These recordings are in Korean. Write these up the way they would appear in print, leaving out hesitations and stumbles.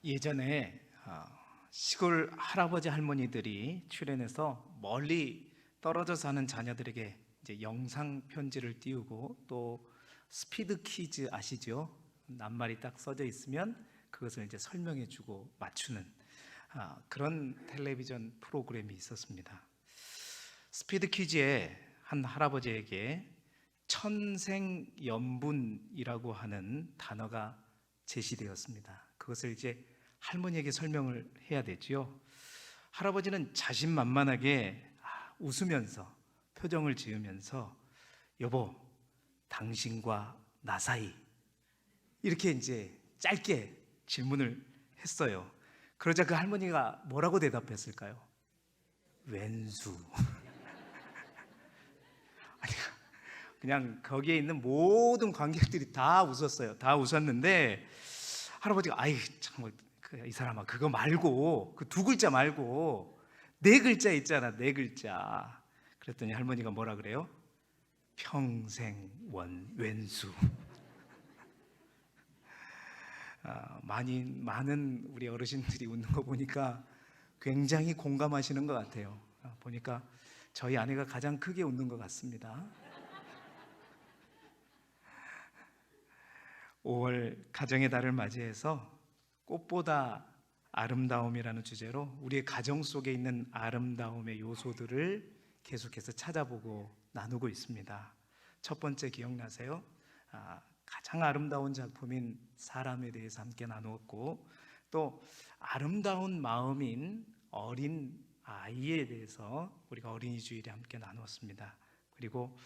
예전에 시골 할아버지 할머니들이 출연해서 멀리 떨어져 사는 자녀들에게 이제 영상 편지를 띄우고 또 스피드 퀴즈 아시죠? 낱말이 딱 써져 있으면 그것을 이제 설명해주고 맞추는 그런 텔레비전 프로그램이 있었습니다. 스피드 퀴즈에 한 할아버지에게 천생연분이라고 하는 단어가 제시되었습니다. 그것을 이제 할머니에게 설명을 해야 되지요. 할아버지는 자신만만하게 웃으면서 표정을 지으면서 여보, 당신과 나 사이, 이렇게 이제 짧게 질문을 했어요. 그러자 그 할머니가 뭐라고 대답했을까요? 왼수. 아니, 그냥 거기에 있는 모든 관객들이 다 웃었어요. 다 웃었는데 할아버지가 아이 참 이 사람아, 그거 말고 그 두 글자 말고 네 글자 있잖아, 네 글자. 그랬더니 할머니가 뭐라 그래요? 평생 왼수. 많은 우리 어르신들이 웃는 거 보니까 굉장히 공감하시는 것 같아요. 보니까 저희 아내가 가장 크게 웃는 것 같습니다. 5월 가정의 달을 맞이해서 꽃보다 아름다움이라는 주제로 우리의 가정 속에 있는 아름다움의 요소들을 계속해서 찾아보고 나누고 있습니다. 첫 번째 기억나세요? 가장 아름다운 작품인 사람에 대해서 함께 나누었고, 또 아름다운 마음인 어린 아이에 대해서 우리가 어린이 주일에 함께 나누었습니다. 그리고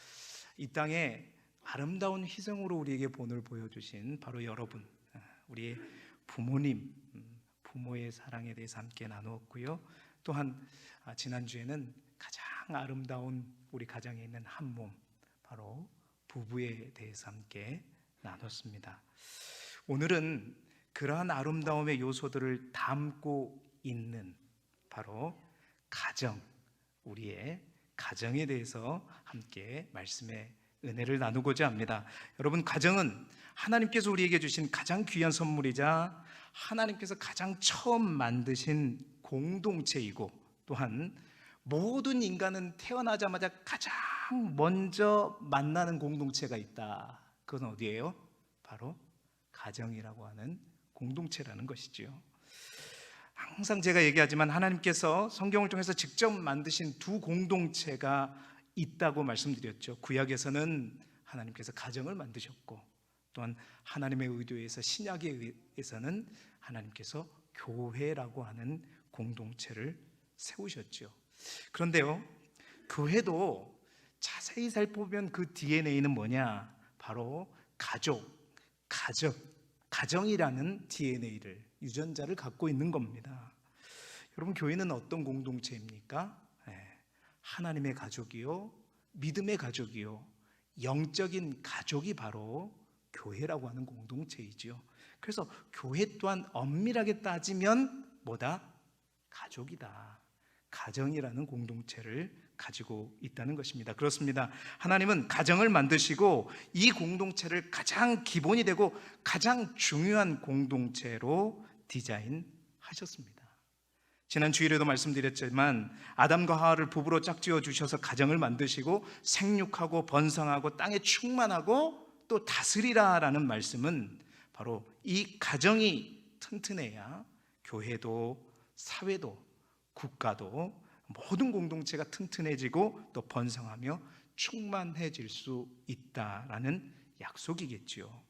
이 땅에 아름다운 희생으로 우리에게 본을 보여주신 바로 여러분, 우리의 부모님, 부모의 사랑에 대해서 함께 나누었고요. 또한 지난주에는 가장 아름다운 우리 가정에 있는 한 몸, 바로 부부에 대해서 함께 나눴습니다. 오늘은 그러한 아름다움의 요소들을 담고 있는 바로 가정, 우리의 가정에 대해서 함께 말씀의 은혜를 나누고자 합니다. 여러분, 가정은 하나님께서 우리에게 주신 가장 귀한 선물이자 하나님께서 가장 처음 만드신 공동체이고, 또한 모든 인간은 태어나자마자 가장 먼저 만나는 공동체가 있다. 그건 어디예요? 바로 가정이라고 하는 공동체라는 것이지요. 항상 제가 얘기하지만 하나님께서 성경을 통해서 직접 만드신 두 공동체가 있다고 말씀드렸죠. 구약에서는 하나님께서 가정을 만드셨고, 또한 하나님의 의도에서 신약에 의해서는 하나님께서 교회라고 하는 공동체를 세우셨죠. 그런데요, 교회도 자세히 살펴보면 그 DNA는 뭐냐? 바로 가정이라는 DNA를, 유전자를 갖고 있는 겁니다. 여러분, 교회는 어떤 공동체입니까? 하나님의 가족이요, 믿음의 가족이요, 영적인 가족이 바로 교회라고 하는 공동체이지요. 그래서 교회 또한 엄밀하게 따지면 뭐다? 가족이다. 가정이라는 공동체를 가지고 있다는 것입니다. 그렇습니다. 하나님은 가정을 만드시고 이 공동체를 가장 기본이 되고 가장 중요한 공동체로 디자인하셨습니다. 지난 주일에도 말씀드렸지만 아담과 하와를 부부로 짝지어 주셔서 가정을 만드시고 생육하고 번성하고 땅에 충만하고 또 다스리라라는 말씀은 바로 이 가정이 튼튼해야 교회도 사회도 국가도 모든 공동체가 튼튼해지고 또 번성하며 충만해질 수 있다라는 약속이겠지요.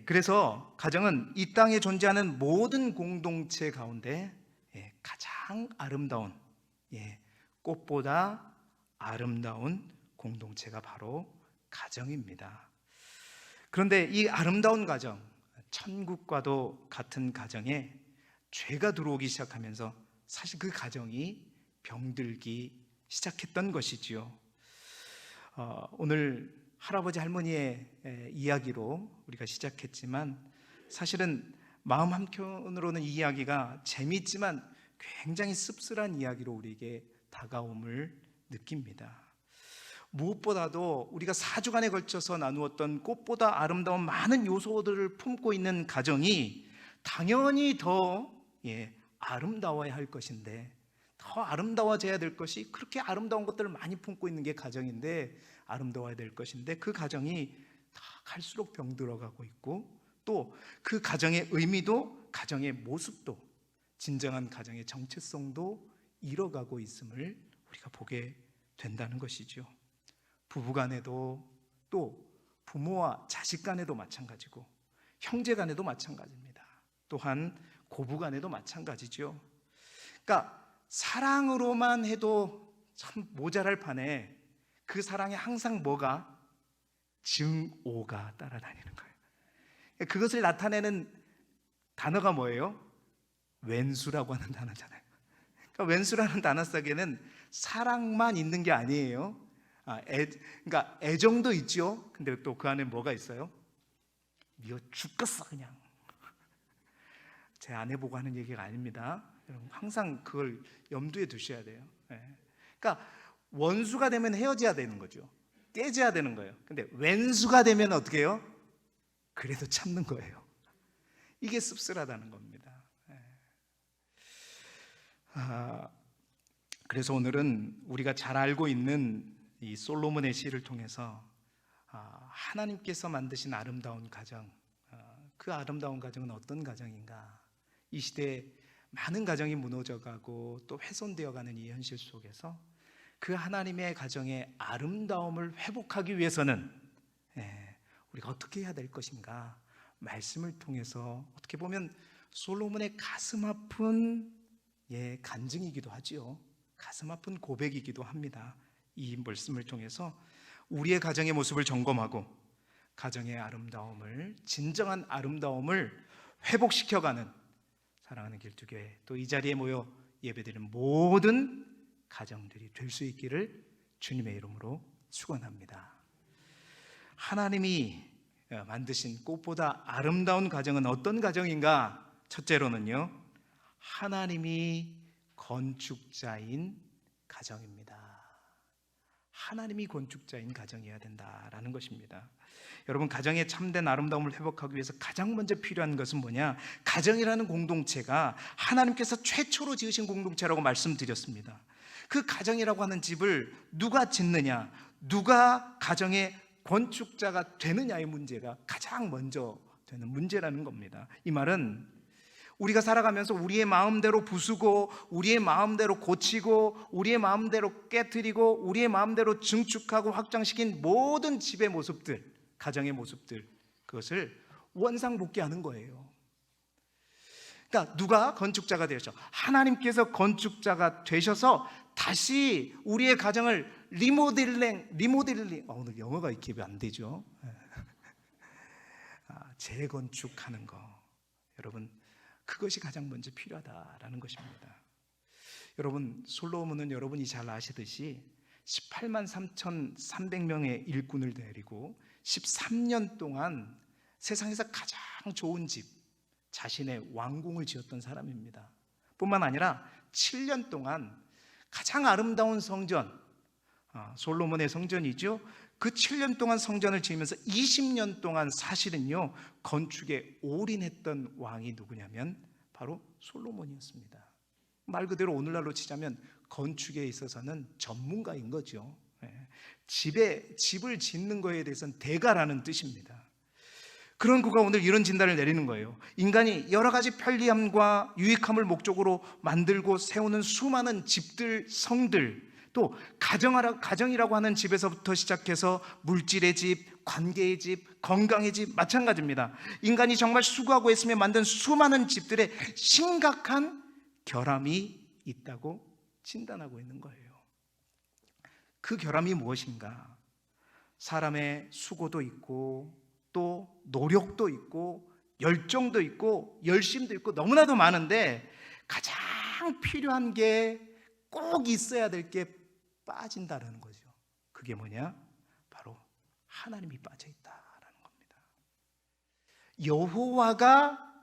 그래서 가정은 이 땅에 존재하는 모든 공동체 가운데 가장 아름다운, 꽃보다 아름다운 공동체가 바로 가정입니다. 그런데 이 아름다운 가정, 천국과도 같은 가정에 죄가 들어오기 시작하면서 사실 그 가정이 병들기 시작했던 것이지요. 오늘 할아버지 할머니의 이야기로 우리가 시작했지만 사실은 마음 한켠으로는 이 이야기가 재미있지만 굉장히 씁쓸한 이야기로 우리에게 다가옴을 느낍니다. 무엇보다도 우리가 4주간에 걸쳐서 나누었던 꽃보다 아름다운 많은 요소들을 품고 있는 가정이 당연히 더 아름다워야 할 것인데, 더 아름다워져야 될 것이, 그렇게 아름다운 것들을 많이 품고 있는 게 가정인데, 아름다워야 될 것인데 그 가정이 다 갈수록 병들어가고 있고, 또 그 가정의 의미도, 가정의 모습도, 진정한 가정의 정체성도 잃어가고 있음을 우리가 보게 된다는 것이죠. 부부간에도, 또 부모와 자식 간에도 마찬가지고, 형제 간에도 마찬가지입니다. 또한 고부간에도 마찬가지죠. 그러니까 사랑으로만 해도 참 모자랄 판에 그 사랑에 항상 뭐가? 증오가 따라다니는 거예요. 그것을 나타내는 단어가 뭐예요? 왼수라고 하는 단어잖아요. 그러니까 왼수라는 단어 속에는 사랑만 있는 게 아니에요. 그러니까 애정도 있죠. 근데 또 그 안에 뭐가 있어요? 미워 죽겠어 그냥. 제 아내 보고 하는 얘기가 아닙니다. 여러분 항상 그걸 염두에 두셔야 돼요. 그러니까 원수가 되면 헤어져야 되는 거죠. 깨져야 되는 거예요. 근데 왼수가 되면 어떻게 해요? 그래도 참는 거예요. 이게 씁쓸하다는 겁니다. 그래서 오늘은 우리가 잘 알고 있는 이 솔로몬의 시를 통해서 하나님께서 만드신 아름다운 가정, 그 아름다운 가정은 어떤 가정인가? 이 시대에 많은 가정이 무너져가고 또 훼손되어가는 이 현실 속에서 그 하나님의 가정의 아름다움을 회복하기 위해서는 우리가 어떻게 해야 될 것인가? 말씀을 통해서 어떻게 보면 솔로몬의 가슴 아픈 간증이기도 하지요. 가슴 아픈 고백이기도 합니다. 이 말씀을 통해서 우리의 가정의 모습을 점검하고 가정의 아름다움을, 진정한 아름다움을 회복시켜가는 사랑하는 길두교회, 또 이 자리에 모여 예배드리는 모든 가정들이 될 수 있기를 주님의 이름으로 축원합니다. 하나님이 만드신 꽃보다 아름다운 가정은 어떤 가정인가? 첫째로는요, 하나님이 건축자인 가정입니다. 하나님이 건축자인 가정이어야 된다라는 것입니다. 여러분, 가정의 참된 아름다움을 회복하기 위해서 가장 먼저 필요한 것은 뭐냐? 가정이라는 공동체가 하나님께서 최초로 지으신 공동체라고 말씀드렸습니다. 그 가정이라고 하는 집을 누가 짓느냐, 누가 가정의 건축자가 되느냐의 문제가 가장 먼저 되는 문제라는 겁니다. 이 말은 우리가 살아가면서 우리의 마음대로 부수고, 우리의 마음대로 고치고, 우리의 마음대로 깨트리고, 우리의 마음대로 증축하고 확장시킨 모든 집의 모습들, 가정의 모습들, 그것을 원상복귀하는 거예요. 그러니까 누가 건축자가 되셔서, 하나님께서 건축자가 되셔서 다시 우리의 가정을 리모델링, 오늘 영어가 이렇게 안 되죠. 재건축하는 거, 여러분, 그것이 가장 먼저 필요하다라는 것입니다. 여러분, 솔로몬은 여러분이 잘 아시듯이 18만 3,300명의 일꾼을 데리고 13년 동안 세상에서 가장 좋은 집, 자신의 왕궁을 지었던 사람입니다. 뿐만 아니라 7년 동안 가장 아름다운 성전, 솔로몬의 성전이죠. 그 7년 동안 성전을 지으면서 20년 동안 사실은요, 건축에 올인했던 왕이 누구냐면 바로 솔로몬이었습니다. 말 그대로 오늘날로 치자면 건축에 있어서는 전문가인 거죠. 집을 짓는 거에 대해서는 대가라는 뜻입니다. 그런 그가 오늘 이런 진단을 내리는 거예요. 인간이 여러 가지 편리함과 유익함을 목적으로 만들고 세우는 수많은 집들, 성들, 또 가정이라고 하는 집에서부터 시작해서 물질의 집, 관계의 집, 건강의 집, 마찬가지입니다. 인간이 정말 수고하고 애쓰며 만든 수많은 집들에 심각한 결함이 있다고 진단하고 있는 거예요. 그 결함이 무엇인가? 사람의 수고도 있고, 또 노력도 있고, 열정도 있고, 열심도 있고, 너무나도 많은데 가장 필요한 게, 꼭 있어야 될 게 빠진다라는 거죠. 그게 뭐냐? 바로 하나님이 빠져 있다라는 겁니다. 여호와가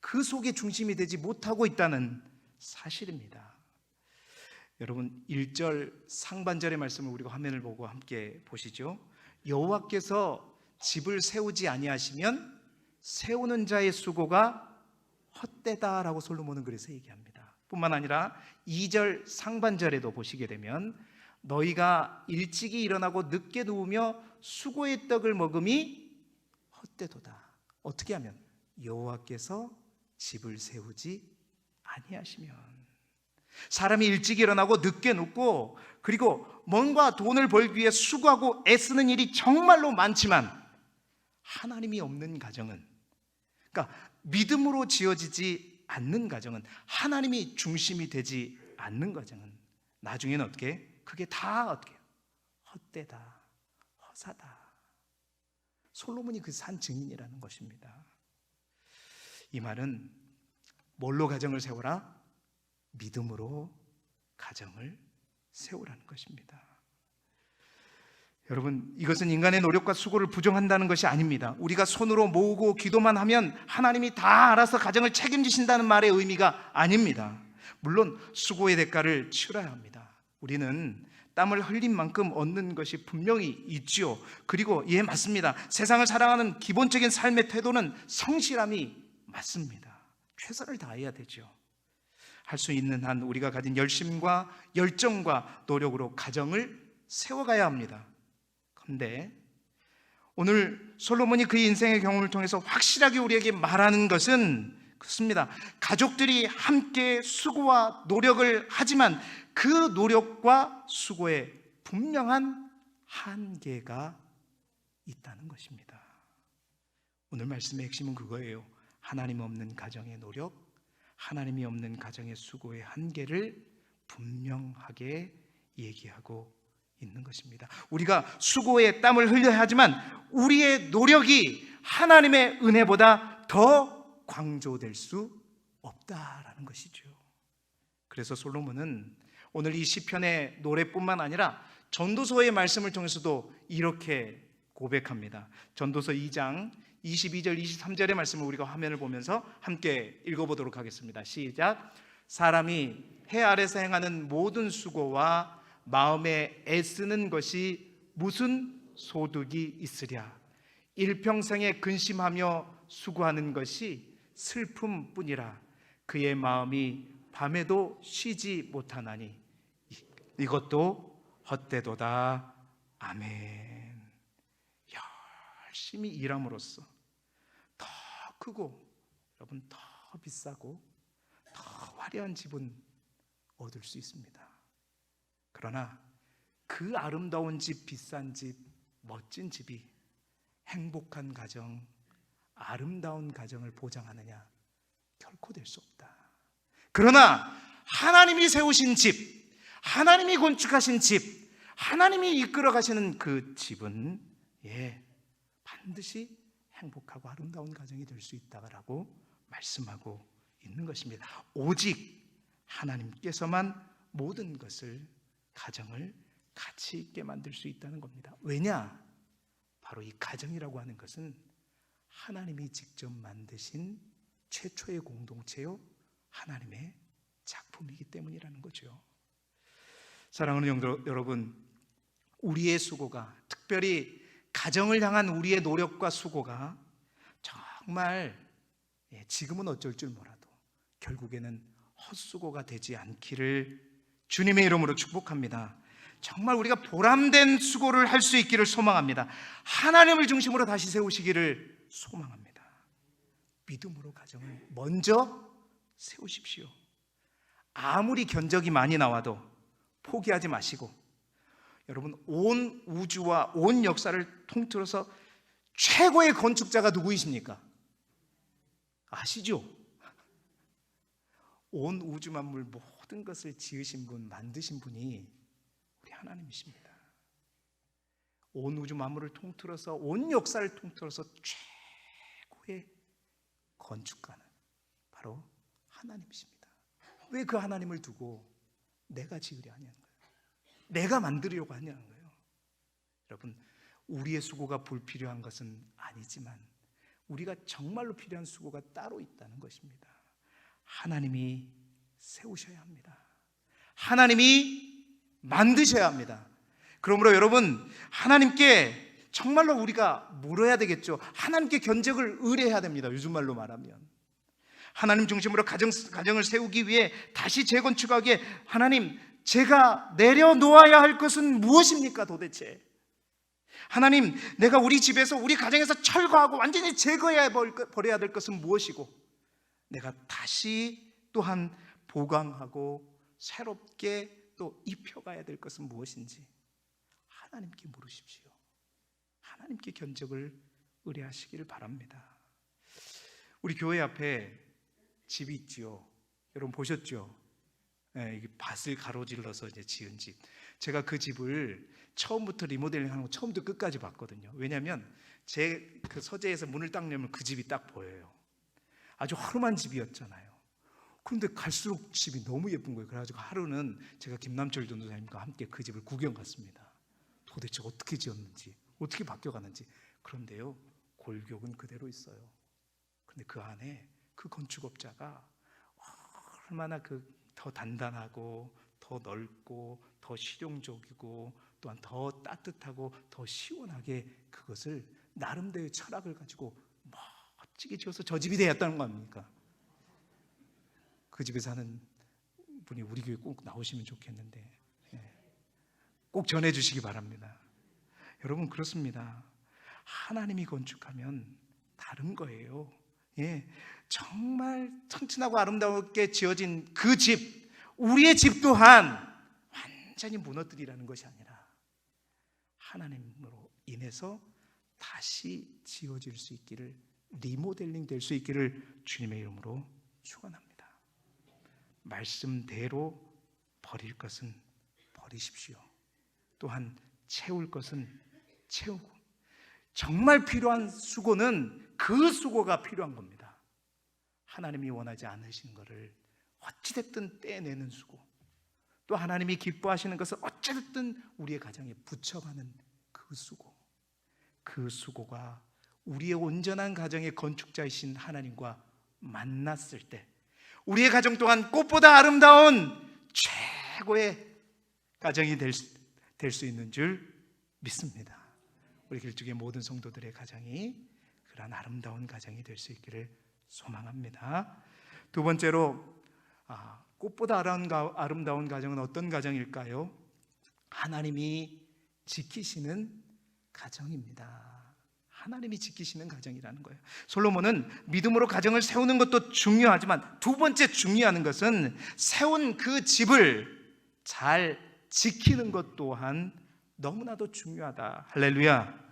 그 속에 중심이 되지 못하고 있다는 사실입니다. 여러분, 1절 상반절의 말씀을 우리가 화면을 보고 함께 보시죠. 여호와께서 집을 세우지 아니하시면 세우는 자의 수고가 헛되다라고 솔로몬은 그래서 얘기합니다. 뿐만 아니라 2절 상반절에도 보시게 되면 너희가 일찍이 일어나고 늦게 누우며 수고의 떡을 먹음이 헛되도다. 어떻게 하면? 여호와께서 집을 세우지 아니하시면. 사람이 일찍 일어나고 늦게 눕고 그리고 뭔가 돈을 벌기 위해 수고하고 애쓰는 일이 정말로 많지만 하나님이 없는 가정은, 그러니까 믿음으로 지어지지 않는 가정은, 하나님이 중심이 되지 않는 가정은 나중에는 어떻게? 그게 다 어떻게? 헛되다, 허사다. 솔로몬이 그 산 증인이라는 것입니다. 이 말은 뭘로 가정을 세워라? 믿음으로 가정을 세우라는 것입니다. 여러분, 이것은 인간의 노력과 수고를 부정한다는 것이 아닙니다. 우리가 손으로 모으고 기도만 하면 하나님이 다 알아서 가정을 책임지신다는 말의 의미가 아닙니다. 물론 수고의 대가를 치러야 합니다. 우리는 땀을 흘린 만큼 얻는 것이 분명히 있지요. 그리고 맞습니다. 세상을 사랑하는 기본적인 삶의 태도는 성실함이 맞습니다. 최선을 다해야 되죠. 할 수 있는 한 우리가 가진 열심과 열정과 노력으로 가정을 세워가야 합니다. 그런데 오늘 솔로몬이 그의 인생의 경험을 통해서 확실하게 우리에게 말하는 것은 그렇습니다. 가족들이 함께 수고와 노력을 하지만 그 노력과 수고에 분명한 한계가 있다는 것입니다. 오늘 말씀의 핵심은 그거예요. 하나님 없는 가정의 노력, 하나님이 없는 가정의 수고의 한계를 분명하게 얘기하고 있는 것입니다. 우리가 수고에 땀을 흘려야 하지만 우리의 노력이 하나님의 은혜보다 더 강조될 수 없다라는 것이죠. 그래서 솔로몬은 오늘 이 시편의 노래뿐만 아니라 전도서의 말씀을 통해서도 이렇게 고백합니다. 전도서 2장 22절 23절의 말씀을 우리가 화면을 보면서 함께 읽어보도록 하겠습니다. 시작. 사람이 해 아래서 행하는 모든 수고와 마음에 애쓰는 것이 무슨 소득이 있으랴. 일평생에 근심하며 수고하는 것이 슬픔뿐이라. 그의 마음이 밤에도 쉬지 못하나니 이것도 헛되도다. 아멘. 열심히 일함으로써 더 크고 여러분 더 비싸고 더 화려한 집은 얻을 수 있습니다. 그러나 그 아름다운 집, 비싼 집, 멋진 집이 행복한 가정, 아름다운 가정을 보장하느냐? 결코 될 수 없다. 그러나 하나님이 세우신 집, 하나님이 건축하신 집, 하나님이 이끌어 가시는 그 집은 반드시 행복하고 아름다운 가정이 될 수 있다고 말씀하고 있는 것입니다. 오직 하나님께서만 모든 것을, 가정을 가치 있게 만들 수 있다는 겁니다. 왜냐? 바로 이 가정이라고 하는 것은 하나님이 직접 만드신 최초의 공동체요, 하나님의 작품이기 때문이라는 거죠. 사랑하는 영도 여러분, 우리의 수고가, 특별히 가정을 향한 우리의 노력과 수고가 정말 지금은 어쩔 줄 몰라도 결국에는 헛수고가 되지 않기를 주님의 이름으로 축복합니다. 정말 우리가 보람된 수고를 할 수 있기를 소망합니다. 하나님을 중심으로 다시 세우시기를 소망합니다. 믿음으로 가정을 먼저 세우십시오. 아무리 견적이 많이 나와도 포기하지 마시고, 여러분, 온 우주와 온 역사를 통틀어서 최고의 건축자가 누구이십니까? 아시죠? 온 우주 만물 모든 것을 지으신 분, 만드신 분이 우리 하나님이십니다. 온 우주 만물을 통틀어서, 온 역사를 통틀어서 최고의 건축가는 바로 하나님이십니다. 왜 그 하나님을 두고 내가 지으려 하냐는 거예요. 내가 만들려고 하냐는 거예요. 여러분, 우리의 수고가 불필요한 것은 아니지만 우리가 정말로 필요한 수고가 따로 있다는 것입니다. 하나님이 세우셔야 합니다. 하나님이 만드셔야 합니다. 그러므로 여러분, 하나님께 정말로 우리가 물어야 되겠죠. 하나님께 견적을 의뢰해야 됩니다. 요즘 말로 말하면 하나님 중심으로 가정을 세우기 위해 다시 재건축하기에 하나님, 제가 내려놓아야 할 것은 무엇입니까 도대체? 하나님, 내가 우리 집에서 우리 가정에서 철거하고 완전히 버려야 될 것은 무엇이고, 내가 다시 또한 보강하고 새롭게 또 입혀가야 될 것은 무엇인지 하나님께 물으십시오. 하나님께 견적을 의뢰하시기를 바랍니다. 우리 교회 앞에 집이 있지요. 여러분 보셨죠? 네, 이게 밭을 가로질러서 이제 지은 집. 제가 그 집을 처음부터 리모델링하는 거 처음부터 끝까지 봤거든요. 왜냐하면 제 그 서재에서 문을 딱 열면 그 집이 딱 보여요. 아주 허름한 집이었잖아요. 그런데 갈수록 집이 너무 예쁜 거예요. 그래가지고 하루는 제가 김남철 전도사님과 함께 그 집을 구경 갔습니다. 도대체 어떻게 지었는지, 어떻게 바뀌어가는지. 그런데요, 골격은 그대로 있어요. 근데 그 안에 그 건축업자가 얼마나 더 단단하고 더 넓고 더 실용적이고 또한 더 따뜻하고 더 시원하게 그것을 나름대로의 철학을 가지고 멋지게 지어서 저 집이 되었다는 거 아닙니까? 그 집에 사는 분이 우리 교회 꼭 나오시면 좋겠는데 꼭 전해주시기 바랍니다. 여러분, 그렇습니다. 하나님이 건축하면 다른 거예요. 정말 청춘하고 아름답게 지어진 그 집, 우리의 집 또한 완전히 무너뜨리라는 것이 아니라 하나님으로 인해서 다시 지어질 수 있기를, 리모델링 될 수 있기를 주님의 이름으로 축원합니다. 말씀대로 버릴 것은 버리십시오. 또한 채울 것은 채우고, 정말 필요한 수고는 그 수고가 필요한 겁니다. 하나님이 원하지 않으신 것을 어찌됐든 떼내는 수고, 또 하나님이 기뻐하시는 것을 어찌됐든 우리의 가정에 붙여가는 그 수고, 그 수고가 우리의 온전한 가정의 건축자이신 하나님과 만났을 때 우리의 가정 또한 꽃보다 아름다운 최고의 가정이 될 수 있는 줄 믿습니다. 우리 길쭉의 모든 성도들의 가정이 그런 아름다운 가정이 될 수 있기를 소망합니다. 두 번째로, 꽃보다 아름다운 가정은 어떤 가정일까요? 하나님이 지키시는 가정입니다. 하나님이 지키시는 가정이라는 거예요. 솔로몬은 믿음으로 가정을 세우는 것도 중요하지만 두 번째 중요한 것은 세운 그 집을 잘 지키는 것 또한 너무나도 중요하다. 할렐루야.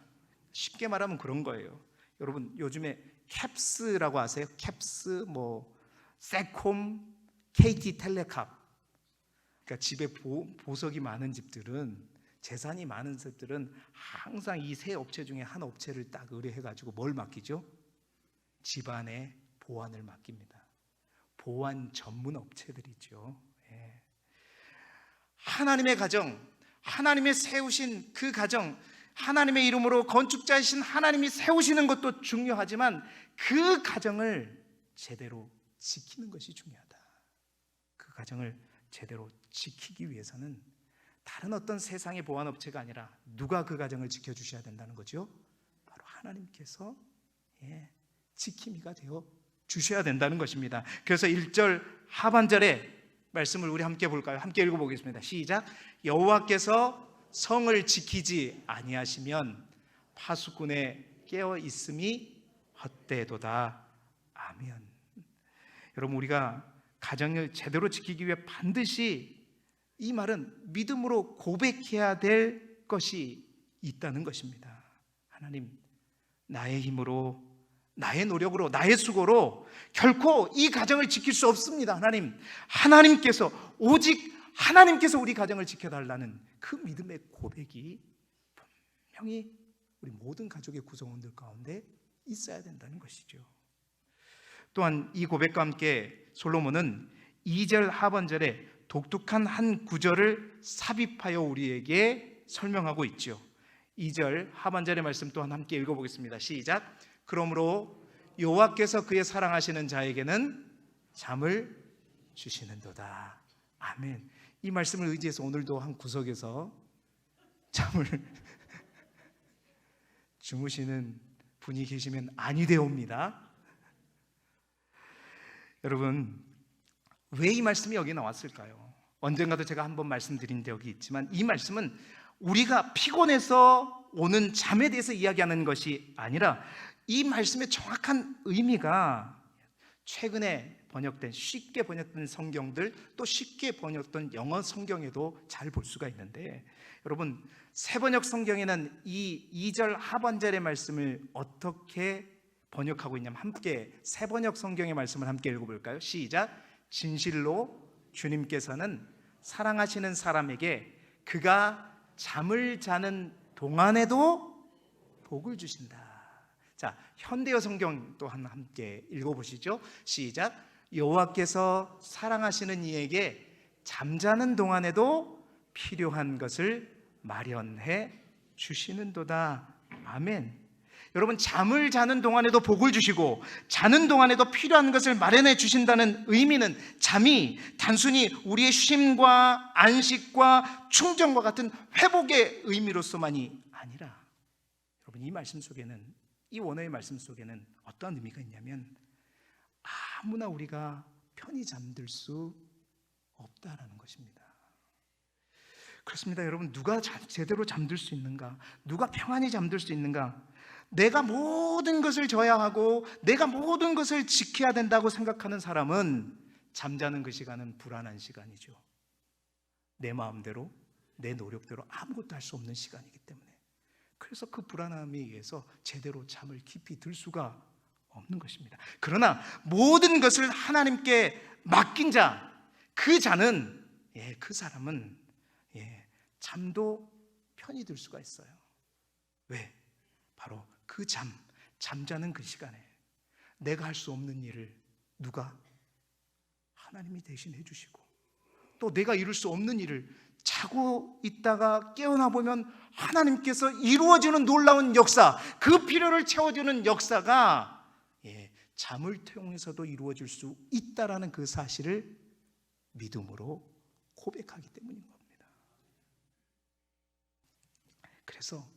쉽게 말하면 그런 거예요. 여러분, 요즘에 캡스라고 아세요? 캡스, 세콤, KT텔레캅. 그러니까 집에 보석이 많은 집들은, 재산이 많은 집들은 항상 이 세 업체 중에 한 업체를 딱 의뢰해가지고 뭘 맡기죠? 집안의 보안을 맡깁니다. 보안 전문 업체들이죠. 하나님의 가정, 하나님의 세우신 그 가정, 하나님의 이름으로 건축자이신 하나님이 세우시는 것도 중요하지만 그 가정을 제대로 지키는 것이 중요하다. 그 가정을 제대로 지키기 위해서는 다른 어떤 세상의 보안업체가 아니라 누가 그 가정을 지켜주셔야 된다는 거죠? 바로 하나님께서 지킴이가 되어 주셔야 된다는 것입니다. 그래서 1절 하반절에 말씀을 우리 함께 볼까요? 함께 읽어보겠습니다. 시작. 여호와께서 성을 지키지 아니하시면 파수꾼의 깨어 있음이 헛되도다. 아멘. 여러분, 우리가 가정을 제대로 지키기 위해 반드시, 이 말은 믿음으로 고백해야 될 것이 있다는 것입니다. 하나님, 나의 힘으로, 나의 노력으로, 나의 수고로 결코 이 가정을 지킬 수 없습니다. 하나님께서, 오직 하나님께서 우리 가정을 지켜달라는 그 믿음의 고백이 분명히 우리 모든 가족의 구성원들 가운데 있어야 된다는 것이죠. 또한 이 고백과 함께 솔로몬은 2절 하반절에 독특한 한 구절을 삽입하여 우리에게 설명하고 있죠. 2절 하반절의 말씀 또한 함께 읽어보겠습니다. 시작. 그러므로 여호와께서 그의 사랑하시는 자에게는 잠을 주시는도다. 아멘. 이 말씀을 의지해서 오늘도 한 구석에서 잠을 주무시는 분이 계시면 아니 되옵니다. 여러분, 왜 이 말씀이 여기 나왔을까요? 언젠가도 제가 한번 말씀드린 적이 있지만 이 말씀은 우리가 피곤해서 오는 잠에 대해서 이야기하는 것이 아니라 이 말씀의 정확한 의미가 최근에 번역된, 쉽게 번역된 성경들, 또 쉽게 번역된 영어 성경에도 잘 볼 수가 있는데, 여러분, 새번역 성경에는 이 2절 하반절의 말씀을 어떻게 번역하고 있냐면, 함께 새번역 성경의 말씀을 함께 읽어볼까요? 시작. 진실로 주님께서는 사랑하시는 사람에게 그가 잠을 자는 동안에도 복을 주신다. 자, 현대어 성경 또한 함께 읽어보시죠. 시작. 여호와께서 사랑하시는 이에게 잠자는 동안에도 필요한 것을 마련해 주시는도다. 아멘. 여러분, 잠을 자는 동안에도 복을 주시고 자는 동안에도 필요한 것을 마련해 주신다는 의미는 잠이 단순히 우리의 쉼과 안식과 충전과 같은 회복의 의미로서만이 아니라, 여러분, 이 말씀 속에는, 이 원어의 말씀 속에는 어떤 의미가 있냐면, 아무나 우리가 편히 잠들 수 없다라는 것입니다. 그렇습니다. 여러분, 누가 제대로 잠들 수 있는가? 누가 평안히 잠들 수 있는가? 내가 모든 것을 져야 하고 내가 모든 것을 지켜야 된다고 생각하는 사람은 잠자는 그 시간은 불안한 시간이죠. 내 마음대로, 내 노력대로 아무것도 할 수 없는 시간이기 때문에, 그래서 그 불안함에 의해서 제대로 잠을 깊이 들 수가 없는 것입니다. 그러나 모든 것을 하나님께 맡긴 자, 그 자는, 그 사람은 잠도 편히 들 수가 있어요. 왜? 바로 그 잠자는 그 시간에 내가 할 수 없는 일을 누가? 하나님이 대신 해주시고, 또 내가 이룰 수 없는 일을 자고 있다가 깨어나 보면 하나님께서 이루어지는 놀라운 역사, 그 필요를 채워주는 역사가 잠을 통해서도 이루어질 수 있다라는 그 사실을 믿음으로 고백하기 때문인 겁니다. 그래서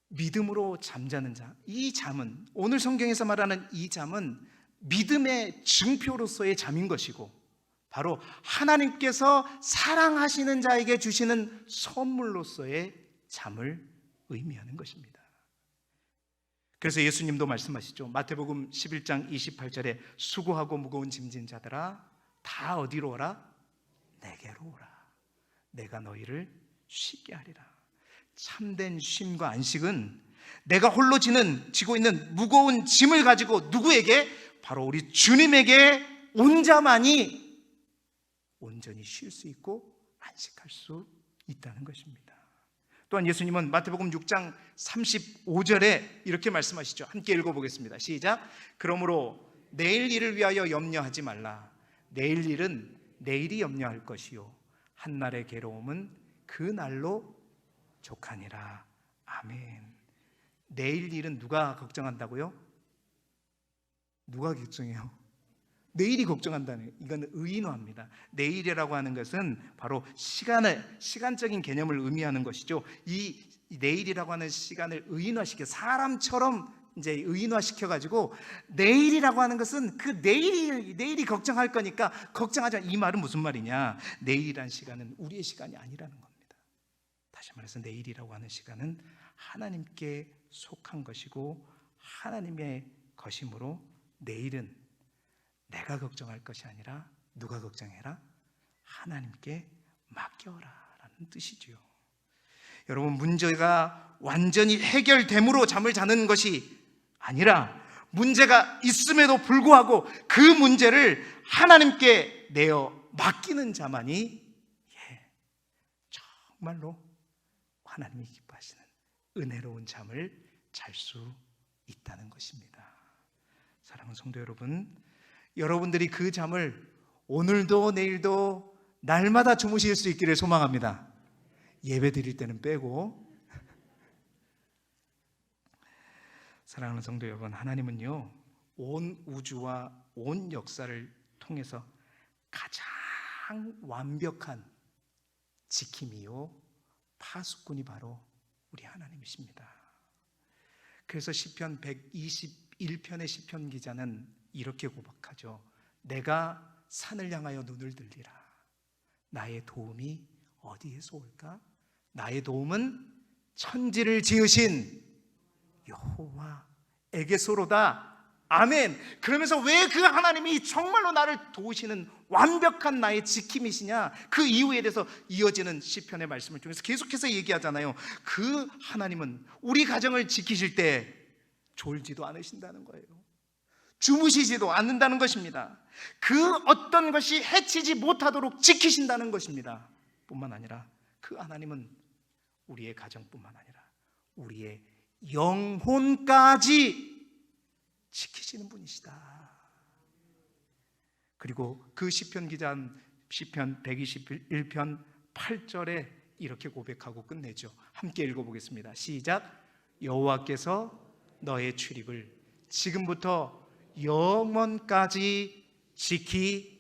믿음으로 잠자는 자, 이 잠은, 오늘 성경에서 말하는 이 잠은 믿음의 증표로서의 잠인 것이고, 바로 하나님께서 사랑하시는 자에게 주시는 선물로서의 잠을 의미하는 것입니다. 그래서 예수님도 말씀하시죠. 마태복음 11장 28절에 수고하고 무거운 짐진 자들아 다 어디로 오라? 내게로 오라. 내가 너희를 쉬게 하리라. 참된 쉼과 안식은 내가 홀로 지고 있는 무거운 짐을 가지고 누구에게? 바로 우리 주님에게 온 자만이 온전히 쉴 수 있고 안식할 수 있다는 것입니다. 또한 예수님은 마태복음 6장 35절에 이렇게 말씀하시죠. 함께 읽어보겠습니다. 시작. 그러므로 내일 일을 위하여 염려하지 말라. 내일 일은 내일이 염려할 것이요 한날의 괴로움은 그 날로 족하니라. 아멘. 내일 일은 누가 걱정한다고요? 누가 걱정해요? 내일이 걱정한다는, 이건 의인화입니다. 내일이라고 하는 것은 바로 시간적인 개념을 의미하는 것이죠. 이 내일이라고 하는 시간을 의인화시켜, 사람처럼 이제 의인화시켜가지고, 내일이라고 하는 것은 그 내일이 걱정할 거니까 걱정하지 마. 이 말은 무슨 말이냐? 내일이란 시간은 우리의 시간이 아니라는 겁니다. 다시 말해서 내일이라고 하는 시간은 하나님께 속한 것이고 하나님의 것이므로, 내일은 내가 걱정할 것이 아니라 누가 걱정해라? 하나님께 맡겨라 라는 뜻이지요. 여러분, 문제가 완전히 해결됨으로 잠을 자는 것이 아니라, 문제가 있음에도 불구하고 그 문제를 하나님께 내어 맡기는 자만이 정말로 하나님이 기뻐하시는 은혜로운 잠을 잘 수 있다는 것입니다. 사랑하는 성도 여러분, 여러분들이 그 잠을 오늘도 내일도 날마다 주무실 수 있기를 소망합니다. 예배 드릴 때는 빼고. 사랑하는 성도 여러분, 하나님은요, 온 우주와 온 역사를 통해서 가장 완벽한 지킴이요 파수꾼이 바로 우리 하나님이십니다. 그래서 시편 121편의 시편 기자는 이렇게 고백하죠. 내가 산을 향하여 눈을 들리라. 나의 도움이 어디에서 올까? 나의 도움은 천지를 지으신 여호와에게서로다. 아멘. 그러면서 왜 그 하나님이 정말로 나를 도우시는 완벽한 나의 지킴이시냐, 그 이유에 대해서 이어지는 시편의 말씀을 통해서 계속해서 얘기하잖아요. 그 하나님은 우리 가정을 지키실 때 졸지도 않으신다는 거예요. 주무시지도 않는다는 것입니다. 그 어떤 것이 해치지 못하도록 지키신다는 것입니다. 뿐만 아니라 그 하나님은 우리의 가정뿐만 아니라 우리의 영혼까지 지키시는 분이시다. 그리고 그 시편 기자는 시편 121편 8절에 이렇게 고백하고 끝내죠. 함께 읽어보겠습니다. 시작. 여호와께서 너의 출입을 지금부터 영원까지 지키시리로다.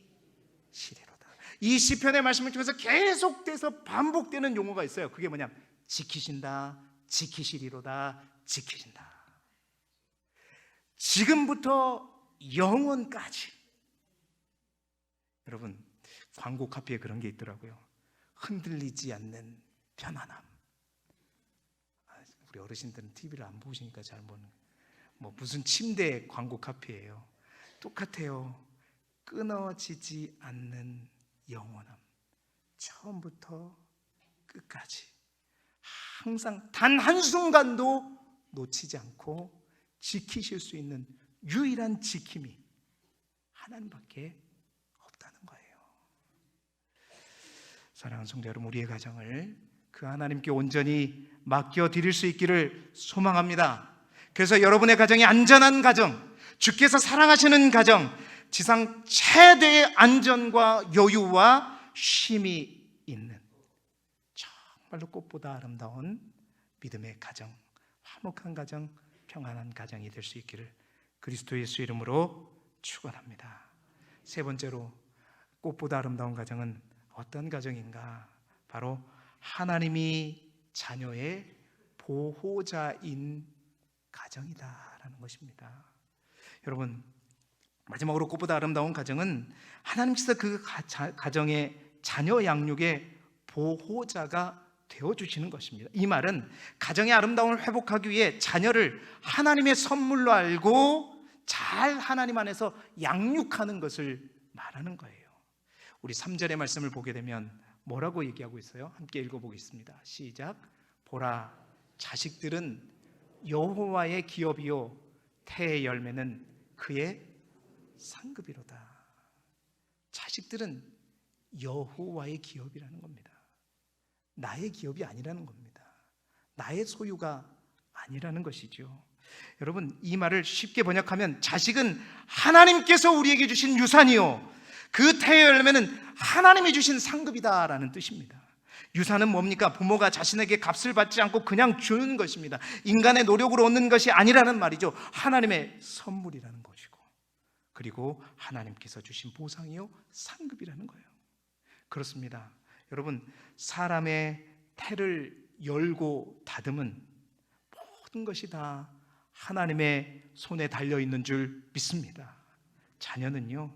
이 시편의 말씀을 통해서 계속돼서 반복되는 용어가 있어요. 그게 뭐냐? 지키신다, 지키시리로다, 지키신다. 지금부터 영원까지. 여러분, 광고 카피에 그런 게 있더라고요. 흔들리지 않는 편안함. 우리 어르신들은 TV를 안 보시니까 잘 모르는, 무슨 침대 광고 카피예요. 똑같아요. 끊어지지 않는 영원함. 처음부터 끝까지 항상 단 한순간도 놓치지 않고 지키실 수 있는 유일한 지킴이 하나님밖에 없다는 거예요. 사랑하는 성도 여러분, 우리의 가정을 그 하나님께 온전히 맡겨드릴 수 있기를 소망합니다. 그래서 여러분의 가정이 안전한 가정, 주께서 사랑하시는 가정, 지상 최대의 안전과 여유와 쉼이 있는 정말로 꽃보다 아름다운 믿음의 가정, 화목한 가정, 평안한 가정이 될 수 있기를 그리스도 예수 이름으로 축원합니다. 세 번째로, 꽃보다 아름다운 가정은 어떤 가정인가? 바로 하나님이 자녀의 보호자인 가정이다라는 것입니다. 여러분, 마지막으로 꽃보다 아름다운 가정은 하나님께서 그 가정의 자녀 양육의 보호자가 되어주시는 것입니다. 이 말은 가정의 아름다움을 회복하기 위해 자녀를 하나님의 선물로 알고 잘 하나님 안에서 양육하는 것을 말하는 거예요. 우리 3절의 말씀을 보게 되면 뭐라고 얘기하고 있어요? 함께 읽어보겠습니다. 시작. 보라, 자식들은 여호와의 기업이요 태의 열매는 그의 상급이로다. 자식들은 여호와의 기업이라는 겁니다. 나의 기업이 아니라는 겁니다. 나의 소유가 아니라는 것이죠. 여러분, 이 말을 쉽게 번역하면 자식은 하나님께서 우리에게 주신 유산이요 그 태의 열매는 하나님이 주신 상급이다라는 뜻입니다. 유산은 뭡니까? 부모가 자신에게 값을 받지 않고 그냥 주는 것입니다. 인간의 노력으로 얻는 것이 아니라는 말이죠. 하나님의 선물이라는 것이고, 그리고 하나님께서 주신 보상이요 상급이라는 거예요. 그렇습니다. 여러분, 사람의 태를 열고 닫음은 모든 것이 다 하나님의 손에 달려있는 줄 믿습니다. 자녀는요,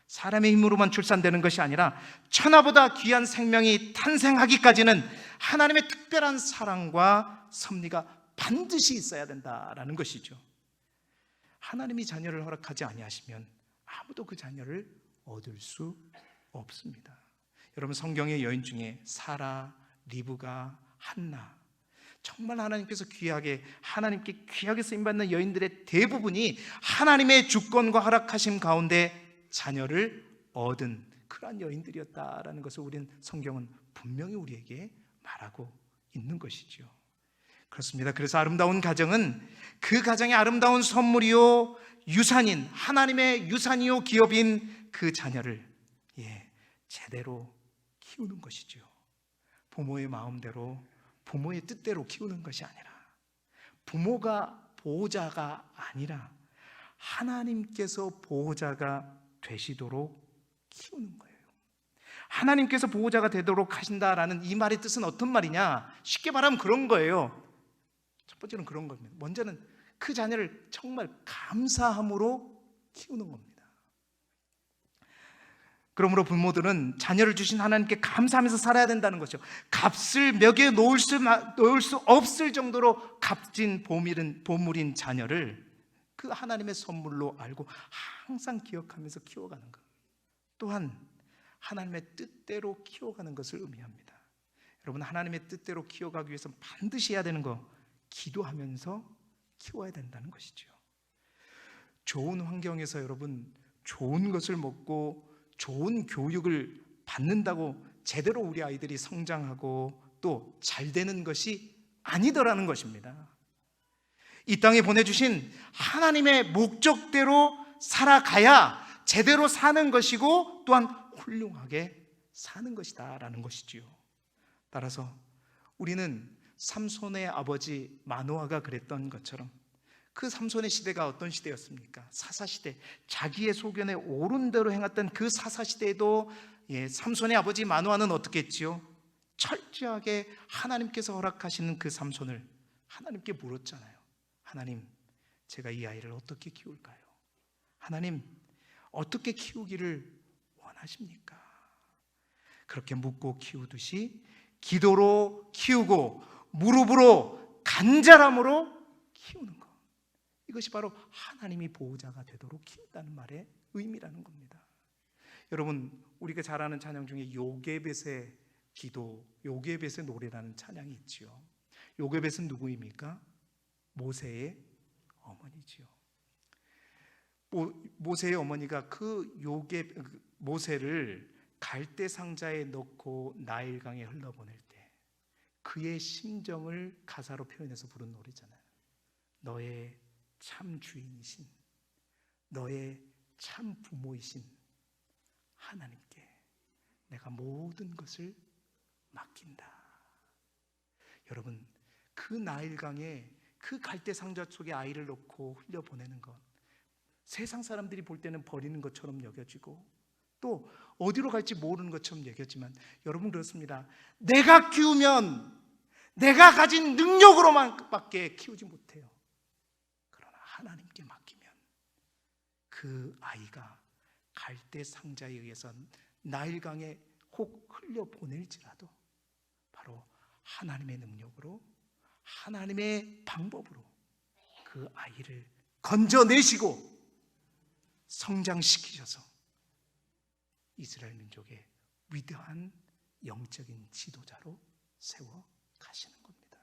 사람의 힘으로만 출산되는 것이 아니라 천하보다 귀한 생명이 탄생하기까지는 하나님의 특별한 사랑과 섭리가 반드시 있어야 된다라는 것이죠. 하나님이 자녀를 허락하지 아니하시면 아무도 그 자녀를 얻을 수 없습니다. 여러분, 성경의 여인 중에 사라, 리브가, 한나, 정말 하나님께서 하나님께 귀하게 쓰임받는 여인들의 대부분이 하나님의 주권과 허락하심 가운데 자녀를 얻은 그러한 여인들이었다라는 것을 우리는 성경은 분명히 우리에게 말하고 있는 것이죠. 그렇습니다. 그래서 아름다운 가정은 그 가정의 아름다운 선물이요 유산인, 하나님의 유산이요 기업인 그 자녀를 제대로 키우는 것이죠. 부모의 마음대로, 부모의 뜻대로 키우는 것이 아니라, 부모가 보호자가 아니라 하나님께서 보호자가 되시도록 키우는 거예요. 하나님께서 보호자가 되도록 하신다라는 이 말의 뜻은 어떤 말이냐? 쉽게 말하면 그런 거예요. 첫 번째는 그런 겁니다. 먼저는 그 자녀를 정말 감사함으로 키우는 겁니다. 그러므로 부모들은 자녀를 주신 하나님께 감사하면서 살아야 된다는 것이죠. 값을 먹여 놓을 수 없을 정도로 값진 보물인 자녀를 그 하나님의 선물로 알고 항상 기억하면서 키워가는 것, 또한 하나님의 뜻대로 키워가는 것을 의미합니다. 여러분, 하나님의 뜻대로 키워가기 위해서 반드시 해야 되는 거, 기도하면서 키워야 된다는 것이죠. 좋은 환경에서 여러분 좋은 것을 먹고 좋은 교육을 받는다고 제대로 우리 아이들이 성장하고 또 잘 되는 것이 아니더라는 것입니다. 이 땅에 보내주신 하나님의 목적대로 살아가야 제대로 사는 것이고 또한 훌륭하게 사는 것이다 라는 것이지요. 따라서 우리는 삼손의 아버지 마노아가 그랬던 것처럼, 그 삼손의 시대가 어떤 시대였습니까? 사사시대, 자기의 소견에 옳은 대로 행했던 그 사사시대에도 삼손의 아버지 마노아는 어떻게 했지요? 철저하게 하나님께서 허락하시는 그 삼손을 하나님께 물었잖아요. 하나님, 제가 이 아이를 어떻게 키울까요? 하나님, 어떻게 키우기를 원하십니까? 그렇게 묻고 키우듯이 기도로 키우고 무릎으로 간절함으로 키우는 것, 이것이 바로 하나님이 보호자가 되도록 키운다는 말의 의미라는 겁니다. 여러분, 우리가 잘 아는 찬양 중에 요게벳의 기도, 요게벳의 노래라는 찬양이 있지요. 요게벳은 누구입니까? 모세의 어머니지요. 모세의 어머니가 모세를 갈대 상자에 넣고 나일강에 흘러보낼 때 그의 심정을 가사로 표현해서 부른 노래잖아요. 너의 참 주인이신, 너의 참 부모이신 하나님께 내가 모든 것을 맡긴다. 여러분, 그 나일강에 그 갈대 상자 속에 아이를 넣고 흘려보내는 것, 세상 사람들이 볼 때는 버리는 것처럼 여겨지고 또 어디로 갈지 모르는 것처럼 여겨지만, 여러분 그렇습니다. 내가 키우면 내가 가진 능력으로만 밖에 키우지 못해요. 그러나 하나님께 맡기면 그 아이가 갈대 상자에 의해서 나일강에 혹 흘려보낼지라도 바로 하나님의 능력으로, 하나님의 방법으로 그 아이를 건져내시고 성장시키셔서 이스라엘 민족의 위대한 영적인 지도자로 세워 가시는 겁니다.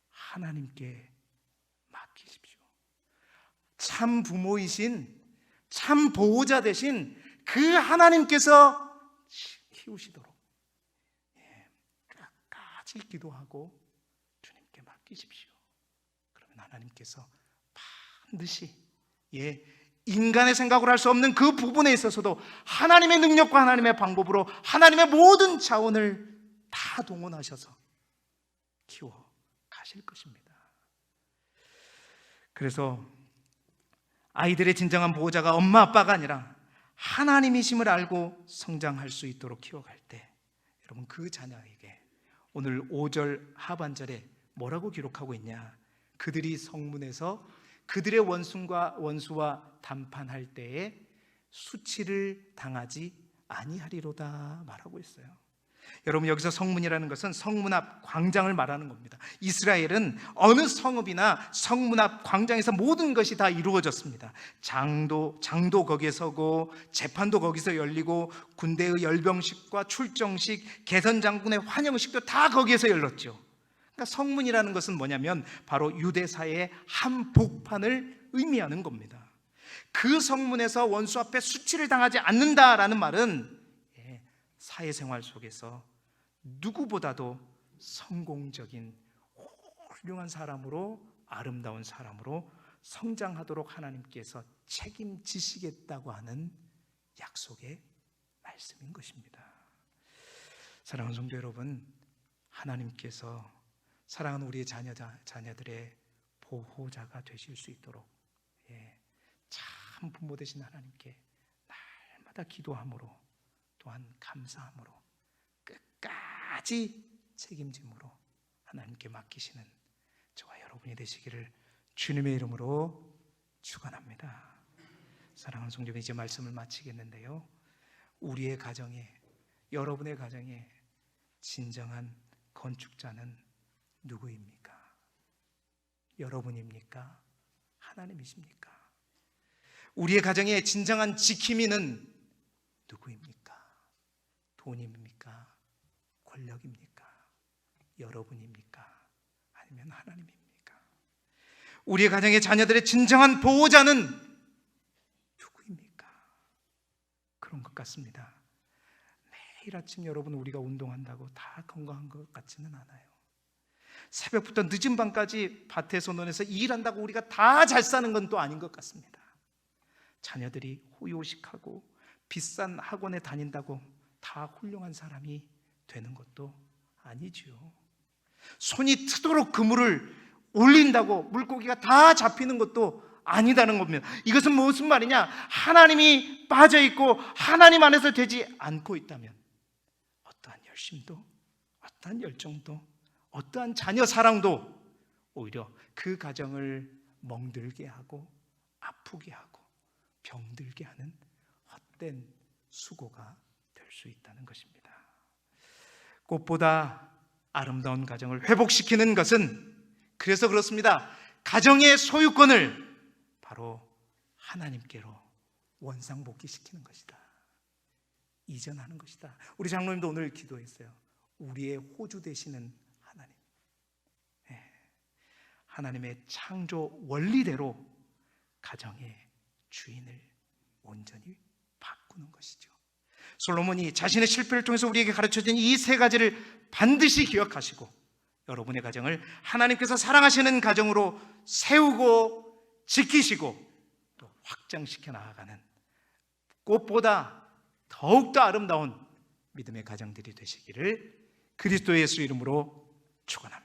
하나님께 맡기십시오. 참 부모이신, 참 보호자 되신 그 하나님께서 키우시도록 끝까지 기도하고 주님께 맡기십시오. 그러면 하나님께서 반드시 인간의 생각으로 할 수 없는 그 부분에 있어서도 하나님의 능력과 하나님의 방법으로 하나님의 모든 자원을 다 동원하셔서 키워 가실 것입니다. 그래서 아이들의 진정한 보호자가 엄마 아빠가 아니라 하나님이심을 알고 성장할 수 있도록 키워갈 때, 여러분 그 자녀에게 오늘 5절 하반절에 뭐라고 기록하고 있냐? 그들이 성문에서 그들의 원수와 담판할 때에 수치를 당하지 아니하리로다 말하고 있어요. 여러분, 여기서 성문이라는 것은 성문 앞 광장을 말하는 겁니다. 이스라엘은 어느 성읍이나 성문 앞 광장에서 모든 것이 다 이루어졌습니다. 장도 거기에 서고 재판도 거기서 열리고 군대의 열병식과 출정식, 개선장군의 환영식도 다 거기에서 열렸죠. 그러니까 성문이라는 것은 뭐냐면 바로 유대사의 한복판을 의미하는 겁니다. 그 성문에서 원수 앞에 수치를 당하지 않는다라는 말은 사회생활 속에서 누구보다도 성공적인 훌륭한 사람으로, 아름다운 사람으로 성장하도록 하나님께서 책임지시겠다고 하는 약속의 말씀인 것입니다. 사랑하는 성도 여러분, 하나님께서 사랑하는 우리의 자녀들의 보호자가 되실 수 있도록 참 부모 되신 하나님께 날마다 기도함으로, 또한 감사함으로, 끝까지 책임짐으로 하나님께 맡기시는 저와 여러분이 되시기를 주님의 이름으로 축원합니다. 사랑하는 성도님, 이제 말씀을 마치겠는데요, 우리의 가정에, 여러분의 가정에 진정한 건축자는 누구입니까? 여러분입니까? 하나님이십니까? 우리의 가정의 진정한 지킴이는 누구입니까? 돈입니까? 권력입니까? 여러분입니까? 아니면 하나님입니까? 우리의 가정의 자녀들의 진정한 보호자는 누구입니까? 그런 것 같습니다. 매일 아침 여러분, 우리가 운동한다고 다 건강한 것 같지는 않아요. 새벽부터 늦은 밤까지 밭에서 논에서 일한다고 우리가 다 잘 사는 건 또 아닌 것 같습니다. 자녀들이 호의호식하고 비싼 학원에 다닌다고 다 훌륭한 사람이 되는 것도 아니지요. 손이 트도록 그물을 올린다고 물고기가 다 잡히는 것도 아니다는 겁니다. 이것은 무슨 말이냐? 하나님이 빠져있고 하나님 안에서 되지 않고 있다면 어떠한 열심도, 어떠한 열정도, 어떠한 자녀 사랑도 오히려 그 가정을 멍들게 하고 아프게 하고 병들게 하는 헛된 수고가 될 수 있다는 것입니다. 꽃보다 아름다운 가정을 회복시키는 것은, 그래서 그렇습니다, 가정의 소유권을 바로 하나님께로 원상복귀시키는 것이다, 이전하는 것이다. 우리 장로님도 오늘 기도했어요. 우리의 호주 되시는 하나님, 하나님의 창조 원리대로 가정의 주인을 온전히 바꾸는 것이죠. 솔로몬이 자신의 실패를 통해서 우리에게 가르쳐준 이 세 가지를 반드시 기억하시고 여러분의 가정을 하나님께서 사랑하시는 가정으로 세우고 지키시고 또 확장시켜 나아가는 꽃보다 더욱더 아름다운 믿음의 가정들이 되시기를 그리스도 예수 이름으로 축원합니다.